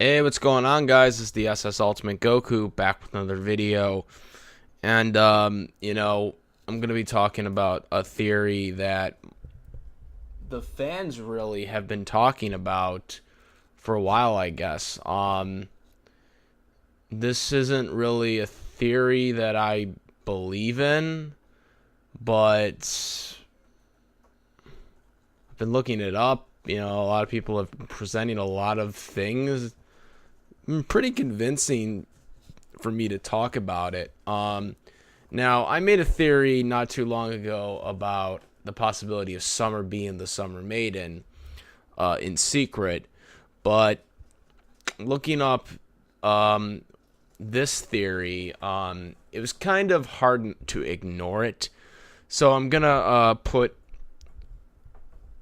Hey, what's going on, guys? It's the SS Ultimate Goku back with another video. And, I'm going to be talking about a theory that the fans really have been talking about for a while, I guess. This isn't really a theory that I believe in, but I've been looking it up. A lot of people have been presenting a lot of things pretty convincing for me to talk about it. Now, I made a theory not too long ago about the possibility of Summer being the Summer Maiden in secret, but looking up this theory, it was kind of hard to ignore it. So I'm going to put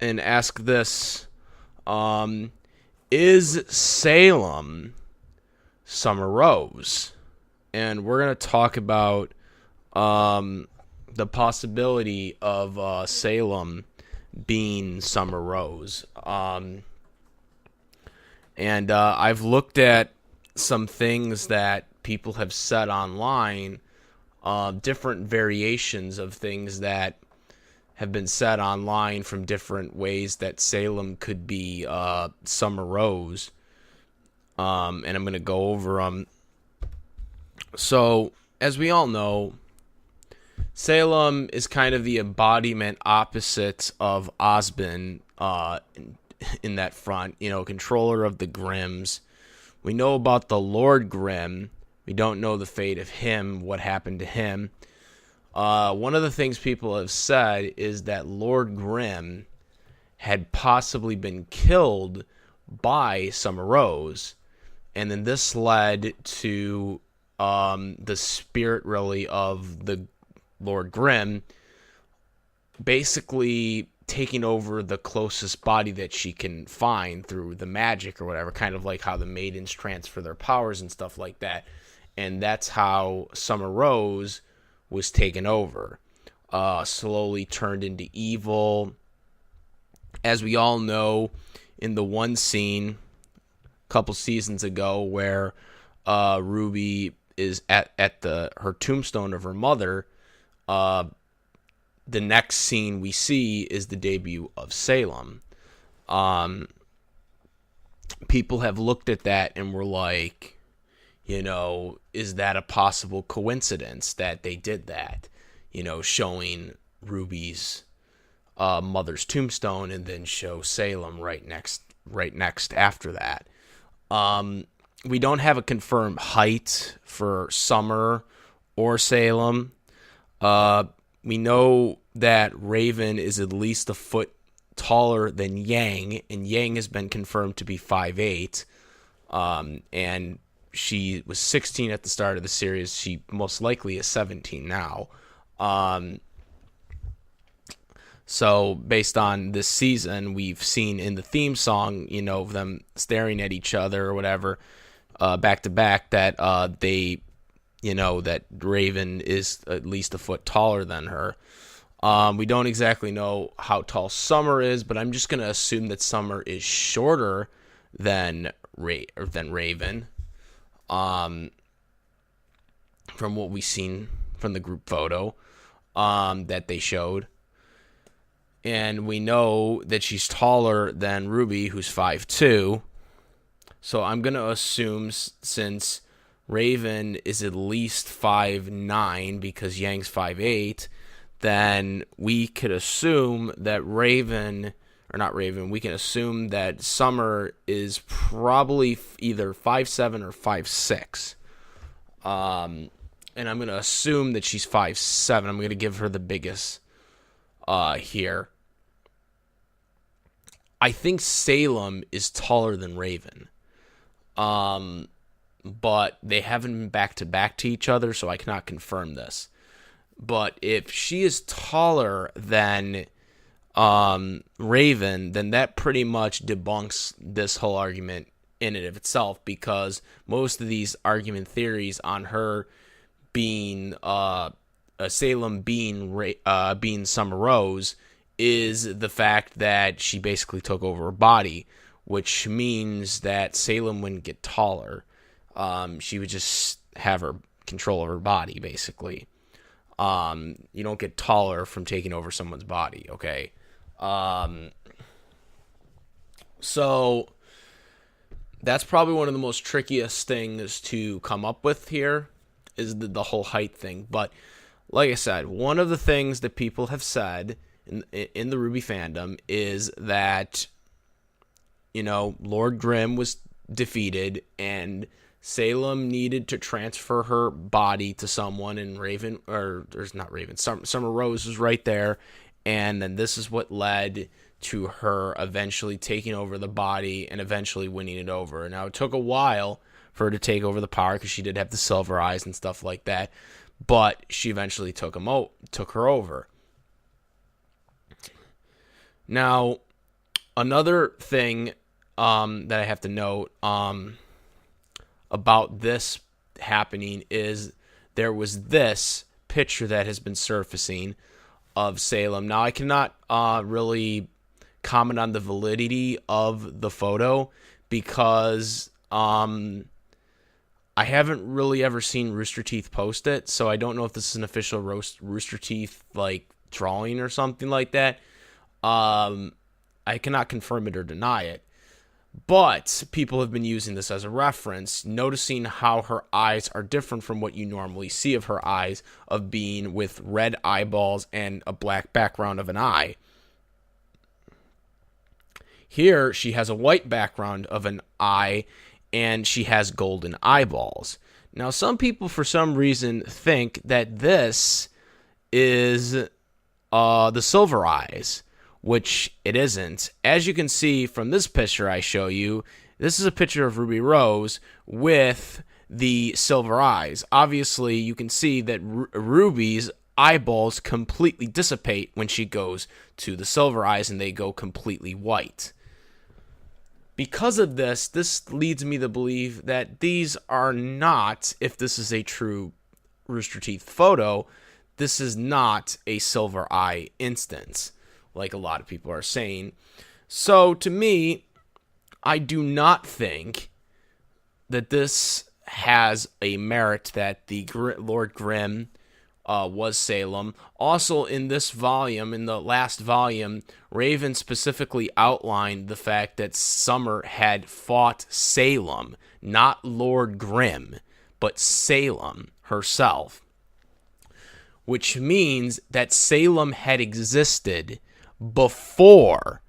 and ask this. Is Salem Summer Rose? And we're going to talk about the possibility of Salem being Summer Rose. And I've looked at some things that people have said online, different variations of things that have been said online from different ways that Salem could be Summer Rose. And I'm going to go over them. So, as we all know, Salem is kind of the embodiment opposite of Osbin in that front, controller of the Grimms. We know about the Lord Grimm. We don't know the fate of him, what happened to him. One of the things people have said is that Lord Grimm had possibly been killed by Summer Rose, and then this led to the spirit, really, of the Lord Grimm basically taking over the closest body that she can find through the magic or whatever, kind of like how the maidens transfer their powers and stuff like that. And that's how Summer Rose was taken over, slowly turned into evil. As we all know, in the one scene a couple seasons ago where RWBY is at her tombstone of her mother, the next scene we see is the debut of Salem. People have looked at that and were like, is that a possible coincidence that they did that? Showing RWBY's mother's tombstone and then show Salem right next after that. We don't have a confirmed height for Summer or Salem. We know that Raven is at least a foot taller than Yang, and Yang has been confirmed to be 5'8", and she was 16 at the start of the series. She most likely is 17 now. So based on this season, we've seen in the theme song, them staring at each other or whatever, back to back, that that Raven is at least a foot taller than her. We don't exactly know how tall Summer is, but I'm just going to assume that Summer is shorter than Raven. From what we've seen from the group photo that they showed. And we know that she's taller than RWBY, who's 5'2". So I'm going to assume, since Raven is at least 5'9", because Yang's 5'8", then we could assume that we can assume that Summer is probably either 5'7" or 5'6". And I'm going to assume that she's 5'7". I'm going to give her the biggest here. I think Salem is taller than Raven. But they haven't been back to each other, so I cannot confirm this. But if she is taller than Raven, then that pretty much debunks this whole argument in and of itself, because most of these argument theories on her being Salem being Summer Rose is the fact that she basically took over her body, which means that Salem wouldn't get taller. She would just have her control of her body, basically. You don't get taller from taking over someone's body, okay? So that's probably one of the most trickiest things to come up with here is the whole height thing. But like I said, one of the things that people have said in the RWBY fandom is that, you know, Lord Grimm was defeated and Salem needed to transfer her body to someone, and Summer Rose was right there, and then this is what led to her eventually taking over the body and eventually winning it over. Now, it took a while for her to take over the power because she did have the silver eyes and stuff like that, but she eventually took her over. Now, another thing that I have to note about this happening is there was this picture that has been surfacing of Salem. Now, I cannot really comment on the validity of the photo because I haven't really ever seen Rooster Teeth post it, so I don't know if this is an official Rooster Teeth like drawing or something like that. I cannot confirm it or deny it. But people have been using this as a reference, noticing how her eyes are different from what you normally see of her eyes, of being with red eyeballs and a black background of an eye. Here, she has a white background of an eye, and she has golden eyeballs. Now, some people, for some reason, think that this is the silver eyes, which it isn't. As you can see from this picture I show you, this is a picture of Ruby Rose with the silver eyes. Obviously, you can see that Ruby's eyeballs completely dissipate when she goes to the silver eyes, and they go completely white. Because of this leads me to believe that these are not, if this is a true Rooster Teeth photo, this is not a silver eye instance, like a lot of people are saying. So, to me, I do not think that this has a merit that the Lord Grimm was Salem. Also, in this volume, in the last volume, Raven specifically outlined the fact that Summer had fought Salem, not Lord Grimm, but Salem herself, which means that Salem had existed before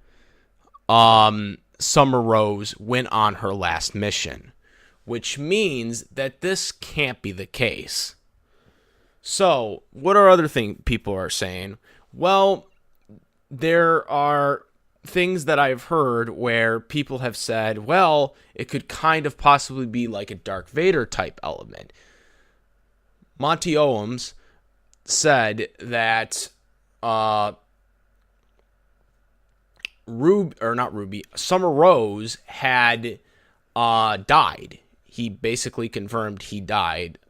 Summer Rose went on her last mission, which means that this can't be the case. So, what are other things people are saying? Well, there are things that I've heard where people have said, well, it could kind of possibly be like a Darth Vader type element. Monty Owens said that Summer Rose had died. He basically confirmed he died.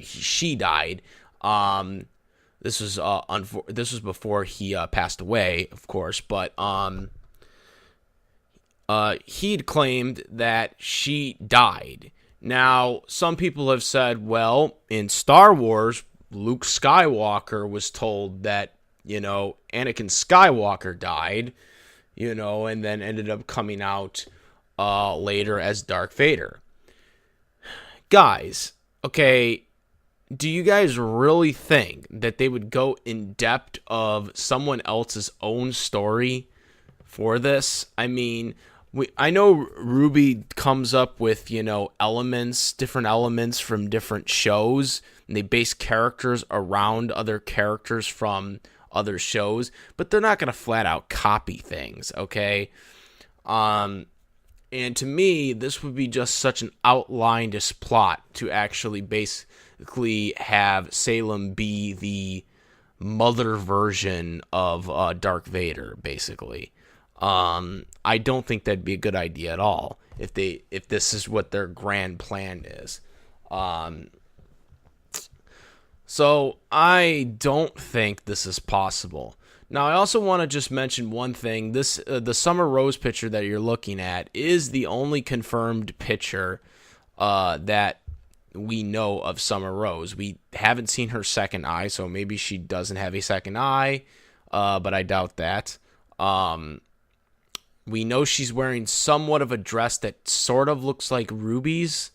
She died. This was before he passed away, of course, but he'd claimed that she died. Now, some people have said, well, in Star Wars, Luke Skywalker was told that, Anakin Skywalker died, and then ended up coming out later as Darth Vader. Guys, okay, do you guys really think that they would go in depth of someone else's own story for this? I mean, I know RWBY comes up with, different elements from different shows, and they base characters around other characters from other shows, but they're not going to flat out copy things, okay? And to me, this would be just such an outlandish plot to actually basically have Salem be the mother version of Darth Vader, basically. I don't think that'd be a good idea at all if this is what their grand plan is. So I don't think this is possible. Now, I also want to just mention one thing. This the Summer Rose picture that you're looking at is the only confirmed picture that we know of Summer Rose. We haven't seen her second eye, so maybe she doesn't have a second eye, but I doubt that. We know she's wearing somewhat of a dress that sort of looks like RWBY's,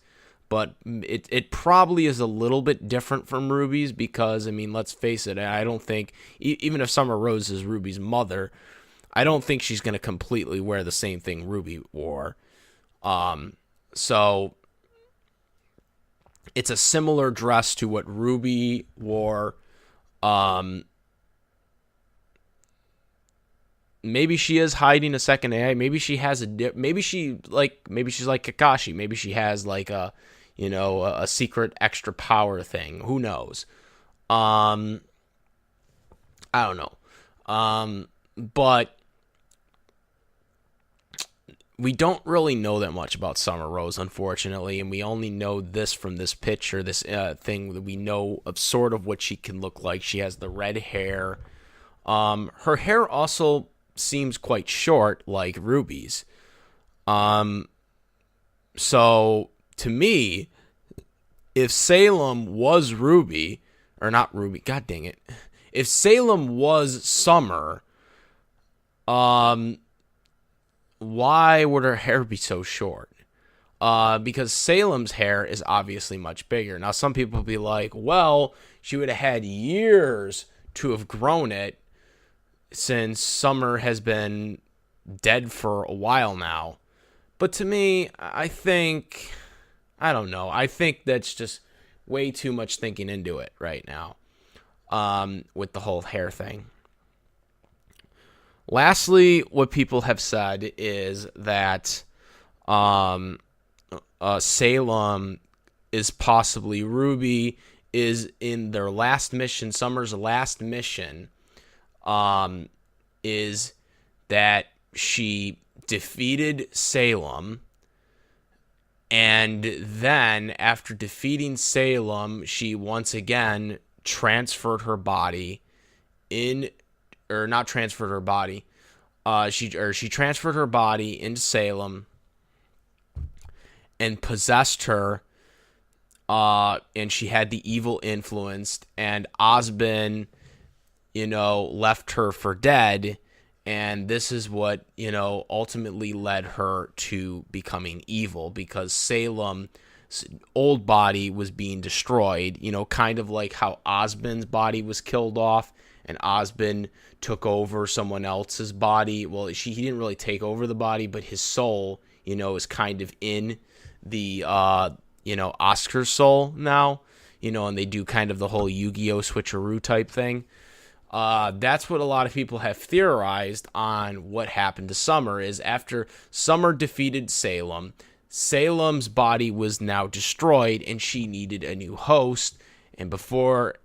but it probably is a little bit different from RWBY's because, I mean, let's face it, I don't think, even if Summer Rose is RWBY's mother, I don't think she's going to completely wear the same thing RWBY wore. So it's a similar dress to what RWBY wore. Maybe she is hiding a second eye. Maybe she has maybe she's like Kakashi. Maybe she has like a secret extra power thing. Who knows? I don't know. But we don't really know that much about Summer Rose, unfortunately, and we only know this from this picture, this thing that we know of sort of what she can look like. She has the red hair. Her hair also seems quite short, like RWBY's. So to me, if Salem was RWBY, or not RWBY, god dang it, if Salem was Summer, why would her hair be so short? Because Salem's hair is obviously much bigger. Now, some people will be like, well, she would have had years to have grown it since Summer has been dead for a while now. But to me, I don't know. I think that's just way too much thinking into it right now with the whole hair thing. Lastly, what people have said is that Salem is possibly RWBY is in their last mission, Summer's last mission, is that she defeated Salem, and then after defeating Salem, she once again transferred her body in, or not transferred her body, she transferred her body into Salem and possessed her, and she had the evil influence, and Osbin, left her for dead, and this is what, ultimately led her to becoming evil, because Salem's old body was being destroyed, kind of like how Osbin's body was killed off, and Osbin took over someone else's body. Well, he didn't really take over the body, but his soul, is kind of in the, Oscar's soul now, and they do kind of the whole Yu-Gi-Oh! Switcheroo type thing. That's what a lot of people have theorized on what happened to Summer, is after Summer defeated Salem, Salem's body was now destroyed, and she needed a new host, and before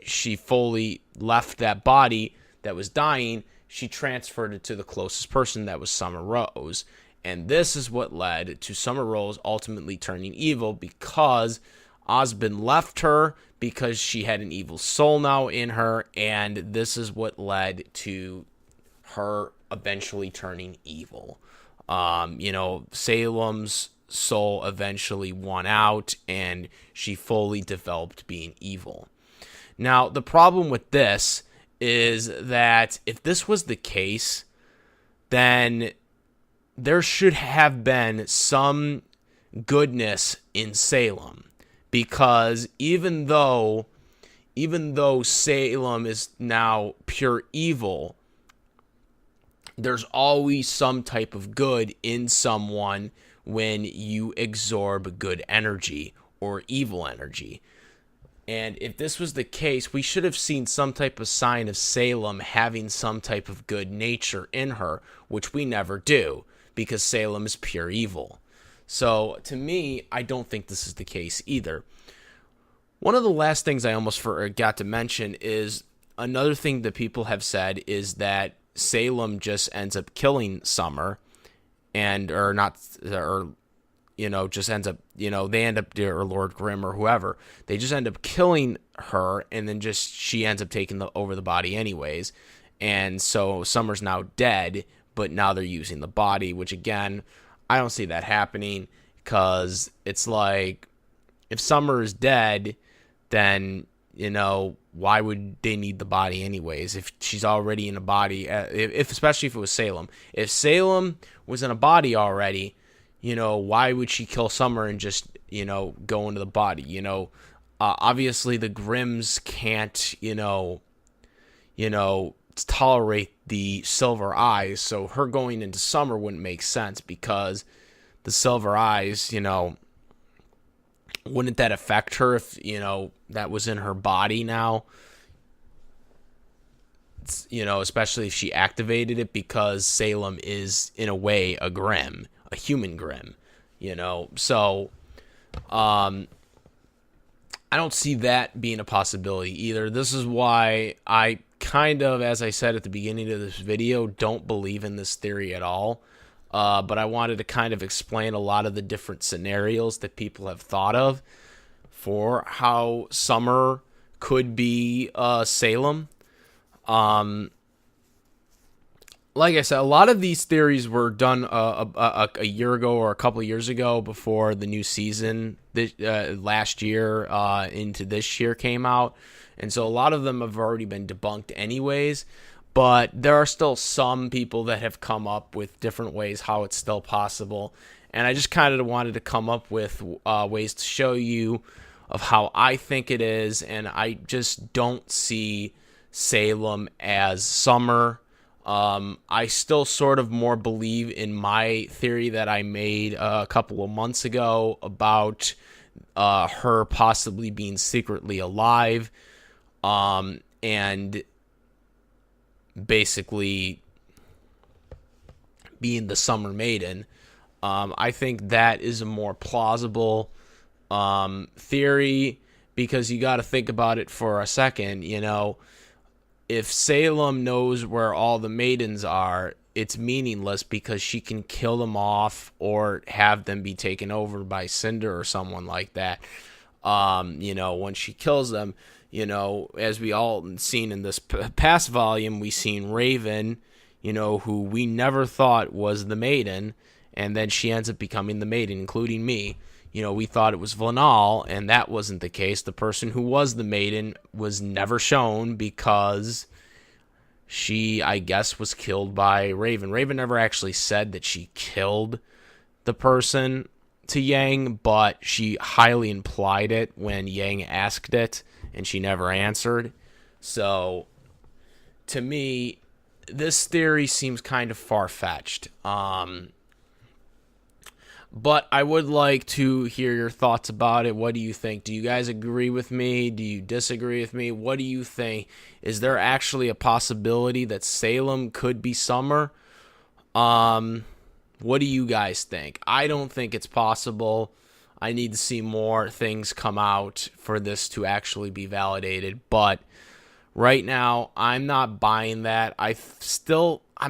she fully left that body that was dying, she transferred it to the closest person, that was Summer Rose. And this is what led to Summer Rose ultimately turning evil, because Osbin left her because she had an evil soul now in her, and this is what led to her eventually turning evil. Salem's soul eventually won out, and she fully developed being evil. Now, the problem with this is that if this was the case, then there should have been some goodness in Salem, because even though Salem is now pure evil, there's always some type of good in someone when you absorb good energy or evil energy. And if this was the case, we should have seen some type of sign of Salem having some type of good nature in her, which we never do, because Salem is pure evil. So, to me, I don't think this is the case either. One of the last things I almost forgot to mention is another thing that people have said is that Salem just ends up killing Summer, just ends up, they end up, or Lord Grimm or whoever, they just end up killing her, and then she ends up taking over the body anyways. and so Summer's now dead, but now they're using the body, which again, I don't see that happening, because it's like, if Summer is dead, then, why would they need the body anyways if she's already in a body? If especially if it was Salem. If Salem was in a body already, why would she kill Summer and just, go into the body? Obviously the Grimms can't, tolerate the silver eyes, so her going into Summer wouldn't make sense, because the silver eyes, wouldn't that affect her if, that was in her body now? Especially if she activated it, because Salem is, in a way, a Grimm, a human Grimm, So, I don't see that being a possibility either. This is why I kind of, as I said at the beginning of this video, don't believe in this theory at all. But I wanted to kind of explain a lot of the different scenarios that people have thought of for how Summer could be Salem. Like I said, a lot of these theories were done a year ago or a couple of years ago, before the new season last year into this year came out. And so a lot of them have already been debunked anyways. But there are still some people that have come up with different ways how it's still possible. And I just kind of wanted to come up with ways to show you of how I think it is. And I just don't see Salem as Summer. I still sort of more believe in my theory that I made a couple of months ago about her possibly being secretly alive. And basically being the Summer Maiden. I think that is a more plausible theory, because you got to think about it for a second. If Salem knows where all the maidens are, it's meaningless, because she can kill them off or have them be taken over by Cinder or someone like that. When she kills them, as we all seen in this past volume, we seen Raven, who we never thought was the maiden, and then she ends up becoming the maiden, including me. We thought it was Vlanal, and that wasn't the case. The person who was the maiden was never shown, because she, I guess, was killed by Raven. Raven never actually said that she killed the person to Yang, but she highly implied it when Yang asked it, and she never answered. So, to me, this theory seems kind of far-fetched. But I would like to hear your thoughts about it. What do you think? Do you guys agree with me? Do you disagree with me? What do you think? Is there actually a possibility that Salem could be Summer? What do you guys think? I don't think it's possible. I need to see more things come out for this to actually be validated. But right now, I'm not buying that. I'm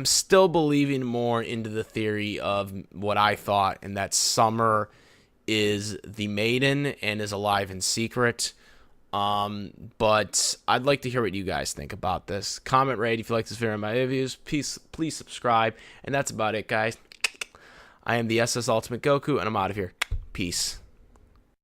still believing more into the theory of what I thought, and that Summer is the maiden and is alive in secret. But I'd like to hear what you guys think about this. Comment, rate if you like this video and my reviews. Please subscribe. And that's about it, guys. I am the SS Ultimate Goku, and I'm out of here. Peace.